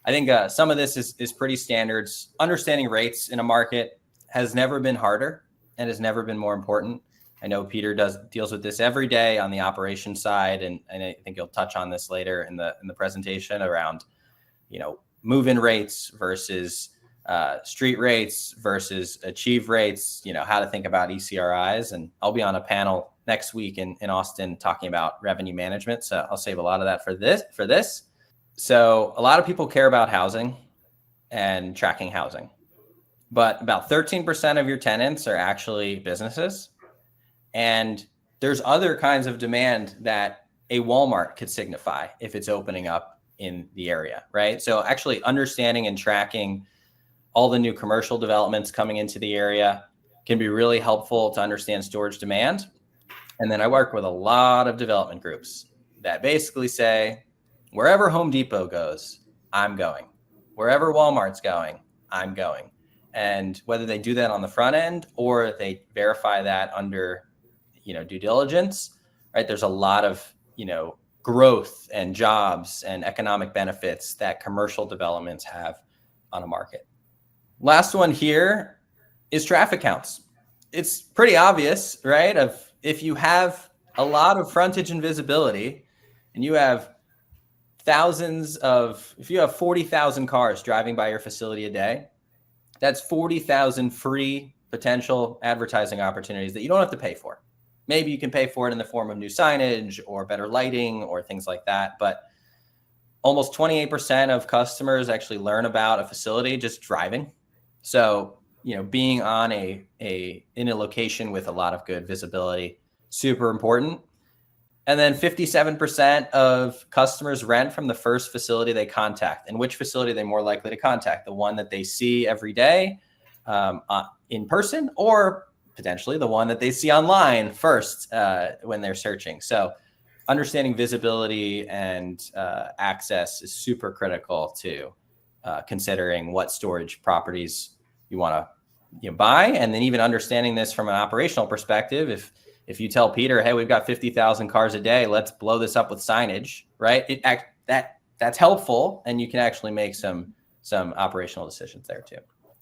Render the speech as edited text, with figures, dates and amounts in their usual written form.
I think some of this is pretty standard. Understanding rates in a market has never been harder and has never been more important. I know Peter deals with this every day on the operations side, and I think you'll touch on this later in the presentation around, move-in rates versus street rates versus achieve rates, how to think about ECRIs. And I'll be on a panel next week in Austin talking about revenue management. So I'll save a lot of that for this. So a lot of people care about housing and tracking housing, but about 13% of your tenants are actually businesses. And there's other kinds of demand that a Walmart could signify if it's opening up in the area, right? So actually understanding and tracking all the new commercial developments coming into the area can be really helpful to understand storage demand. And then I work with a lot of development groups that basically say, wherever Home Depot goes, I'm going. Wherever Walmart's going, I'm going. And whether they do that on the front end or they verify that under due diligence, right? There's a lot of, growth and jobs and economic benefits that commercial developments have on a market. Last one here is traffic counts. It's pretty obvious, right? If you have a lot of frontage and visibility and you have if you have 40,000 cars driving by your facility a day, that's 40,000 free potential advertising opportunities that you don't have to pay for. Maybe you can pay for it in the form of new signage or better lighting or things like that. But almost 28% of customers actually learn about a facility just driving. So, being on in a location with a lot of good visibility, super important. And then 57% of customers rent from the first facility they contact. And which facility are they more likely to contact? The one that they see every day in person, or potentially the one that they see online first when they're searching. So understanding visibility and access is super critical to considering what storage properties you want to buy. And then even understanding this from an operational perspective, if you tell Peter, hey, we've got 50,000 cars a day, let's blow this up with signage, right? That's helpful, and you can actually make some operational decisions there too.